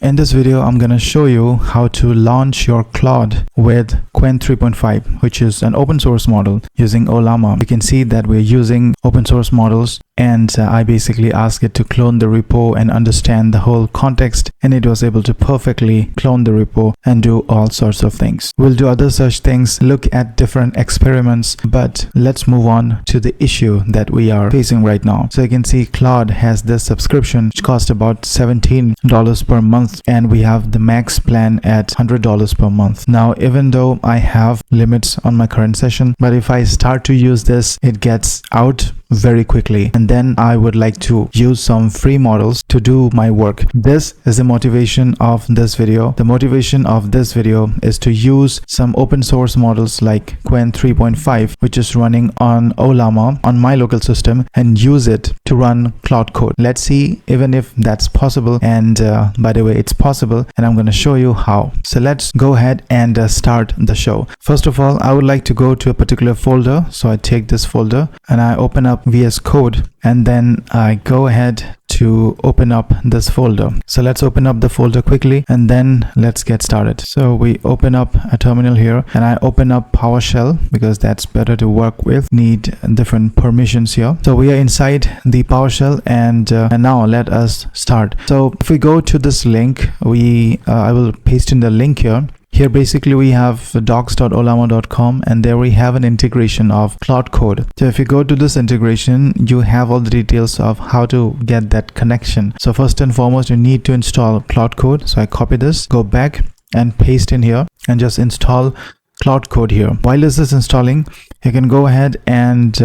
In this video, I'm going to show you how to launch your Claude with Qwen 3.5, which is an open source model using Ollama. You can see that we're using open source models, and I basically asked it to clone the repo and understand the whole context, and it was able to perfectly clone the repo and do all sorts of things. We'll do other such things, look at different experiments, but let's move on to the issue that we are facing right now. So you can see Claude has this subscription which costs about $17 per month, and we have the max plan at $100 per month. Now, even though I have limits on my current session, but if I start to use this, it gets out very quickly, and then I would like to use some free models to do my work. This is the motivation of this video. The motivation of this video is to use some open source models like Qwen 3.5, which is running on Ollama on my local system, and use it to run Claude Code. Let's see even if that's possible, and by the way, it's possible, and I'm going to show you how. So let's go ahead and start the show. First of all, I would like to go to a particular folder. So I take this folder and I open up VS Code, and then I go ahead to open up this folder. So let's open up the folder quickly, and then let's get started. So we open up a terminal here, and I open up PowerShell because that's better to work with. Need different permissions here. So we are inside the PowerShell, and now let us start. So if we go to this link, I will paste in the link here. Here basically we have docs.ollama.com, and there we have an integration of Claude Code. So if you go to this integration, you have all the details of how to get that connection. So first and foremost, you need to install Claude Code. So I copy this, go back and paste in here, and just install Claude Code here. While this is installing, you can go ahead and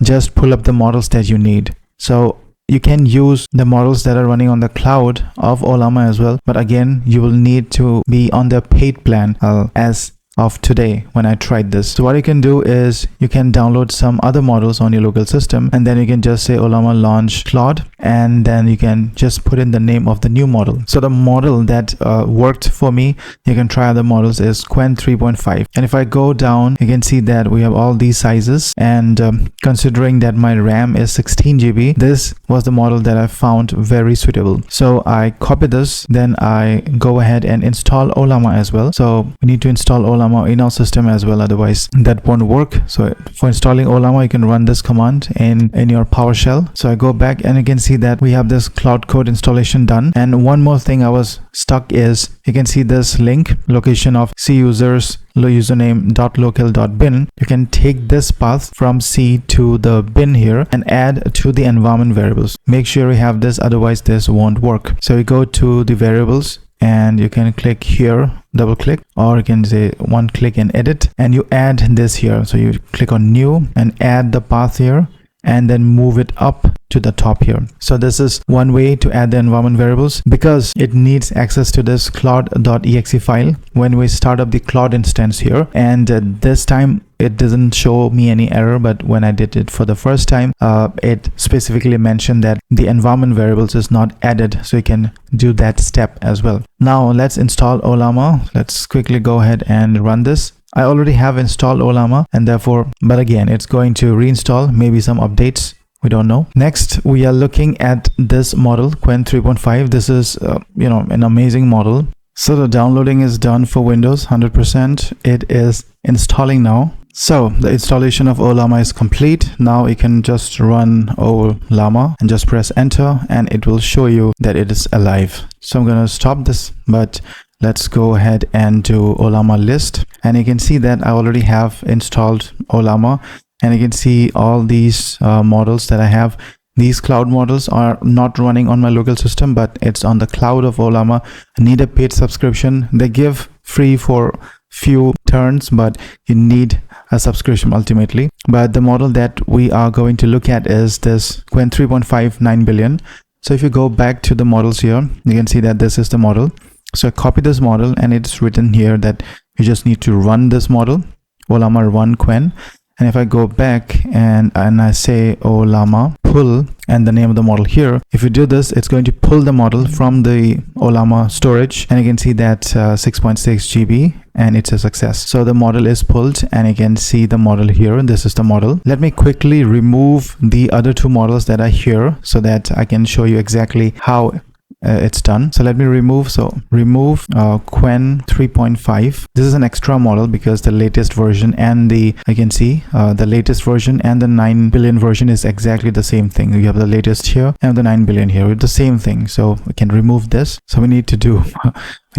just pull up the models that you need. So you can use the models that are running on the cloud of Ollama as well, but again, you will need to be on the paid plan as of today when I tried this. So what you can do is you can download some other models on your local system, and then you can just say Ollama launch Claude, and then you can just put in the name of the new model. So the model that worked for me, you can try other models, is Qwen 3.5. And if I go down, you can see that we have all these sizes, and considering that my RAM is 16 GB, this was the model that I found very suitable. So I copy this, then I go ahead and install Ollama as well. So we need to install Ollama in our system as well, otherwise that won't work. So for installing Ollama, you can run this command in your PowerShell. So I go back, and you can see that we have this Claude Code installation done. And one more thing I was stuck is, you can see this link, location of C users username.local.bin. You can take this path from C to the bin here and add to the environment variables. Make sure you have this, otherwise this won't work. So we go to the variables, and you can click here, double click, or you can say one click and edit, and you add this here. So you click on new and add the path here, and then move it up to the top here. So this is one way to add the environment variables, because it needs access to this claude.exe file when we start up the Claude instance here. And this time it doesn't show me any error, but when I did it for the first time, it specifically mentioned that the environment variables is not added, so you can do that step as well. Now let's install Ollama. Let's quickly go ahead and run this. I already have installed Ollama, and therefore, but again, it's going to reinstall, maybe some updates, we don't know. Next, we are looking at this model, Qwen 3.5. This is an amazing model. So the downloading is done for Windows 100%. It is installing now. So the installation of Ollama is complete. Now you can just run Ollama and just press enter, and it will show you that it is alive. So I'm going to stop this, but let's go ahead and do Ollama list. And you can see that I already have installed Ollama, and you can see all these models that I have. These cloud models are not running on my local system, but it's on the cloud of Ollama. I need a paid subscription. They give free for few turns, but you need a subscription ultimately. But the model that we are going to look at is this Qwen 3.5 9 billion. So if you go back to the models here, you can see that this is the model. So I copy this model, and it's written here that you just need to run this model, Ollama run Qwen. And if I go back and I say Ollama pull and the name of the model here, if you do this, it's going to pull the model from the Ollama storage, and you can see that 6.6 GB, and it's a success. So the model is pulled, and you can see the model here. This is the model. Let me quickly remove the other two models that are here so that I can show you exactly how it's done. So let me remove. So remove Qwen 3.5. This is an extra model because the latest version and I can see the latest version and the 9 billion version is exactly the same thing. You have the latest here and the 9 billion here with the same thing. So we can remove this. So we need to do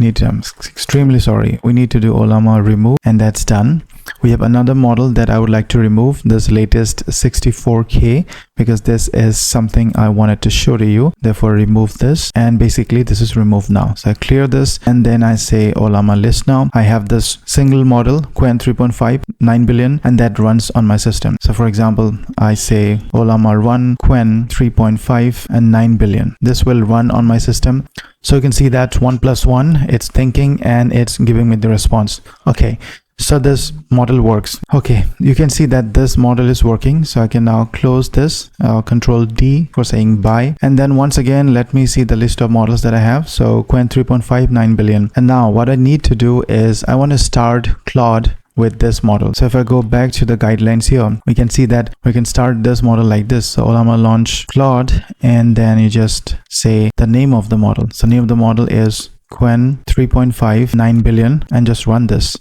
I'm extremely sorry. We need to do Ollama remove, and that's done. We have another model that I would like to remove, this latest 64K, because this is something I wanted to show to you. Therefore remove this, and basically this is removed now. So I clear this and then I say Ollama list now. I have this single model Qwen 3.5 9 billion, and that runs on my system. So for example, I say Ollama run Qwen 3.5 and 9 billion. This will run on my system. So you can see that 1 + 1, it's thinking and it's giving me the response. Okay, so this model works. Okay, you can see that this model is working. So I can now close this, Control D for saying bye. And then once again, let me see the list of models that I have. So Qwen 3.5 9 billion. And now what I need to do is I want to start Claude with this model. So if I go back to the guidelines here, we can see that we can start this model like this. So Ollama launch Claude, and then you just say the name of the model. So name of the model is Qwen 3.5 9 billion, and just run this.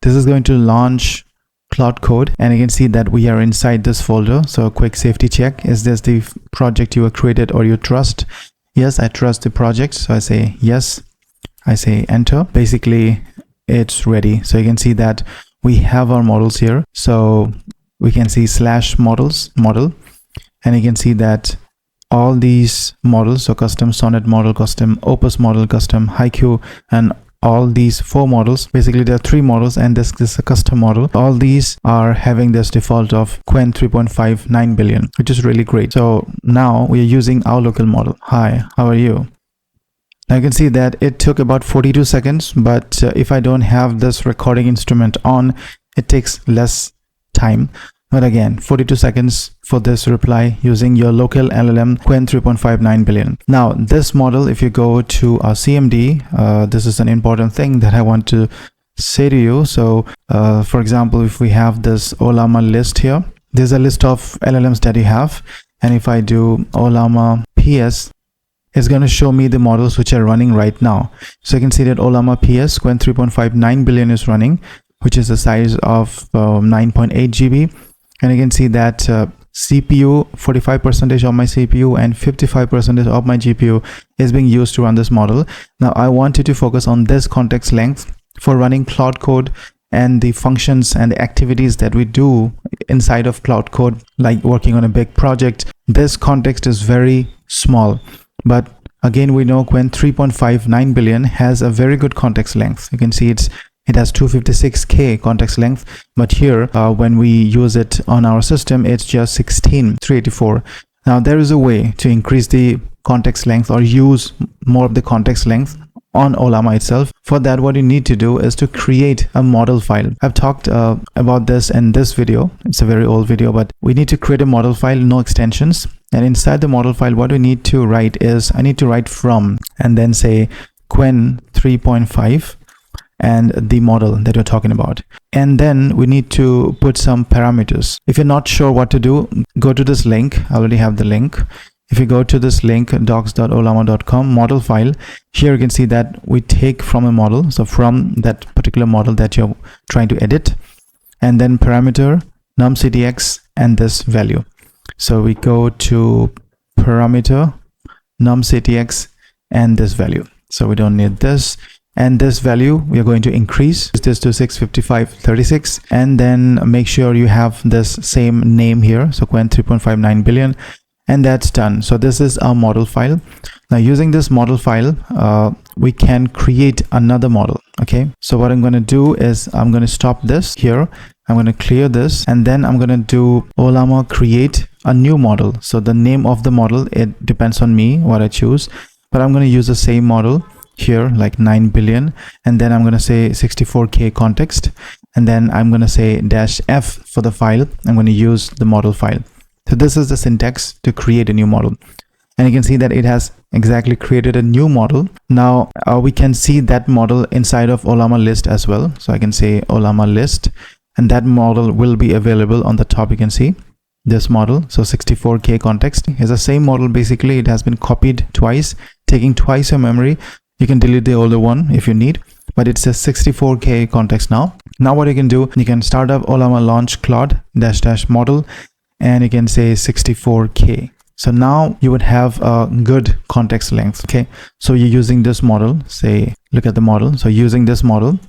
This is going to launch Claude Code, and you can see that we are inside this folder. So a quick safety check. Is this the project you have created or you trust? Yes, I trust the project. So I say yes. I say enter. Basically, it's ready. So you can see that we have our models here. So we can see /model, and you can see that all these models, so custom Sonnet model, custom Opus model, custom Haiku, and all these 4 models, basically there are 3 models, and this is a custom model. All these are having this default of Qwen 3.5 9 billion, which is really great. So now we are using our local model. Hi, how are you? Now you can see that it took about 42 seconds, but if I don't have this recording instrument on, it takes less time. But again, 42 seconds for this reply using your local LLM Qwen 3.5 9 billion. Now this model, if you go to our CMD, this is an important thing that I want to say to you. So for example, if we have this Ollama list here, there's a list of LLMs that you have. And if I do Ollama PS, it's going to show me the models which are running right now. So you can see that Ollama PS Qwen 3.5 9 billion is running, which is the size of 9.8 GB. And you can see that CPU, 45% of my CPU and 55% of my GPU is being used to run this model. Now I want you to focus on this context length for running Claude Code and the functions and the activities that we do inside of Claude Code, like working on a big project. This context is very small. But again, we know Qwen 3.5 9 billion has a very good context length. You can see it has 256K context length, but here when we use it on our system, it's just 16,384. Now there is a way to increase the context length or use more of the context length on Ollama itself. For that, what you need to do is to create a model file. I've talked about this in this video. It's a very old video, but we need to create a model file, no extensions. And inside the model file, what we need to write is, I need to write from, and then say Qwen 3.5 and the model that we're talking about. And then we need to put some parameters. If you're not sure what to do, go to this link. I already have the link. If you go to this link, docs.ollama.com, model file, here you can see that we take from a model. So from that particular model that you're trying to edit, and then parameter, numctx, and this value. So we go to parameter, numctx, and this value. So we don't need this. And this value, we are going to increase this to 655.36, and then make sure you have this same name here. So Qwen 3.5 9 billion. And that's done. So this is our model file. Now using this model file, we can create another model. Okay, so what I'm going to do is I'm going to stop this here. I'm going to clear this, and then I'm going to do Ollama create a new model. So the name of the model, it depends on me what I choose, but I'm going to use the same model here, like 9 billion, and then I'm going to say 64K context, and then I'm going to say -f for the file. I'm going to use the model file. So this is the syntax to create a new model, and you can see that it has exactly created a new model. Now we can see that model inside of Ollama list as well. So I can say Ollama list, and that model will be available on the top. You can see this model. So 64K context is the same model. Basically, it has been copied twice. taking twice your memory. You can delete the older one if you need, but it's a 64K context now. Now what you can do, you can start up Ollama launch Claude -- model, and you can say 64K. So now you would have a good context length. Okay, so you're using this model, say, look at the model. So using this model,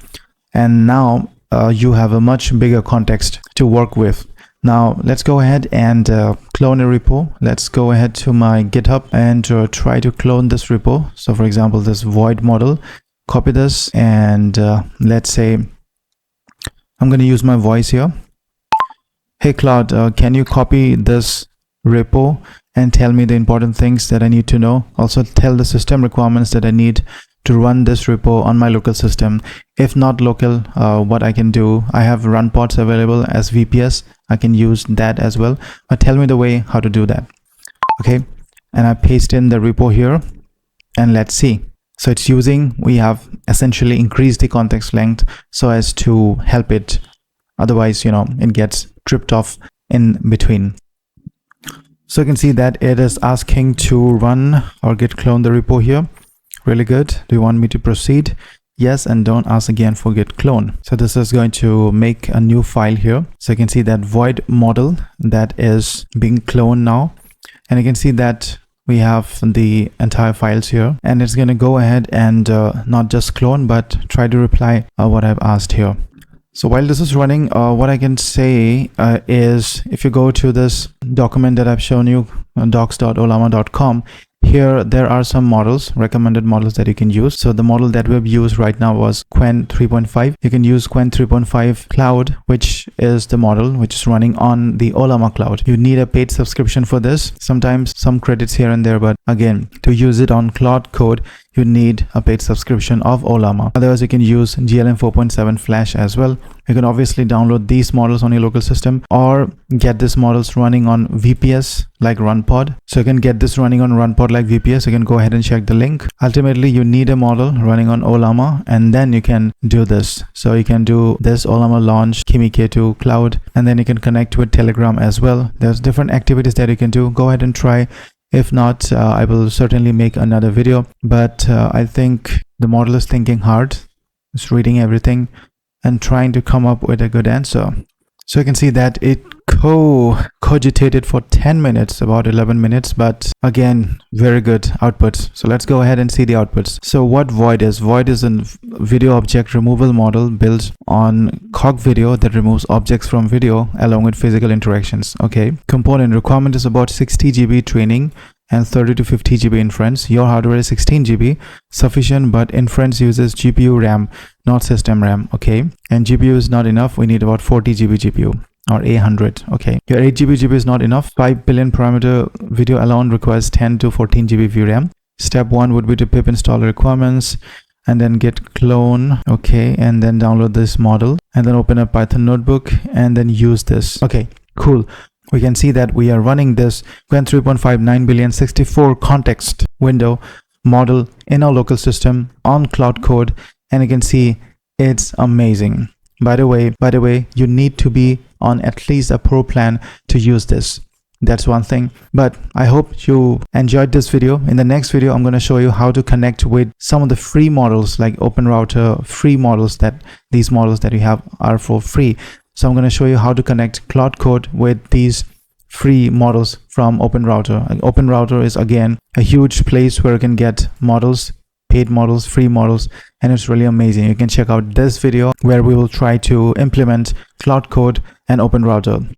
and now you have a much bigger context to work with. Now let's go ahead and clone a repo. Let's go ahead to my GitHub and try to clone this repo. So for example, this void model, copy this, and let's say I'm going to use my voice here. Hey Claude, can you copy this repo and tell me the important things that I need to know? Also tell the system requirements that I need to run this repo on my local system. If not local, what I can do, I have RunPods available as VPS. I can use that as well, but tell me the way how to do that. Okay, and I paste in the repo here, and let's see. So it's using, we have essentially increased the context length so as to help it. Otherwise, you know, it gets tripped off in between. So you can see that it is asking to run or git clone the repo here. Really good. Do you want me to proceed? Yes, and don't ask again for git clone. So this is going to make a new file here. So you can see that void model that is being cloned now, and you can see that we have the entire files here, and it's going to go ahead and not just clone but try to reply what I've asked here. So while this is running, what I can say is, if you go to this document that I've shown you, docs.ollama.com, here there are some models, recommended models that you can use. So the model that we've used right now was Qwen 3.5. You can use Qwen 3.5 Cloud, which is the model which is running on the Ollama cloud. You need a paid subscription for this. Sometimes some credits here and there, but again, to use it on Claude Code, you need a paid subscription of Ollama. Otherwise, you can use GLM 4.7 Flash as well. You can obviously download these models on your local system or get these models running on VPS like RunPod. So you can get this running on RunPod like VPS. You can go ahead and check the link. Ultimately, you need a model running on Ollama, and then you can do this. So you can do this Ollama launch Kimi K2 Cloud, and then you can connect with Telegram as well. There's different activities that you can do. Go ahead and try. If not, I will certainly make another video, but I think the model is thinking hard. It's reading everything and trying to come up with a good answer. So you can see that it cogitated for 10 minutes, about 11 minutes, but again, very good outputs. So let's go ahead and see the outputs. So what void is a video object removal model built on cog video that removes objects from video along with physical interactions. Okay, component requirement is about 60 GB training and 30 to 50 GB inference. Your hardware is 16 GB, sufficient, but inference uses GPU RAM, not system RAM. Okay, and GPU is not enough. We need about 40 GB GPU or 800. Okay, your 8 GB GPU is not enough. 5 billion parameter video alone requires 10 to 14 GB VRAM. Step 1 would be to pip install requirements and then git clone. Okay, and then download this model and then open a Python notebook and then use this. Okay, cool. We can see that we are running this Qwen 3.5 9 billion 64 context window model in our local system on Claude Code, and you can see it's amazing. By the way, you need to be on at least a pro plan to use this. That's one thing, but I hope you enjoyed this video. In the next video, I'm going to show you how to connect with some of the free models like OpenRouter, free models that these models that you have are for free. So I'm going to show you how to connect Claude Code with these free models from OpenRouter. OpenRouter is again a huge place where you can get models, paid models, free models, and it's really amazing. You can check out this video where we will try to implement Claude Code and OpenRouter.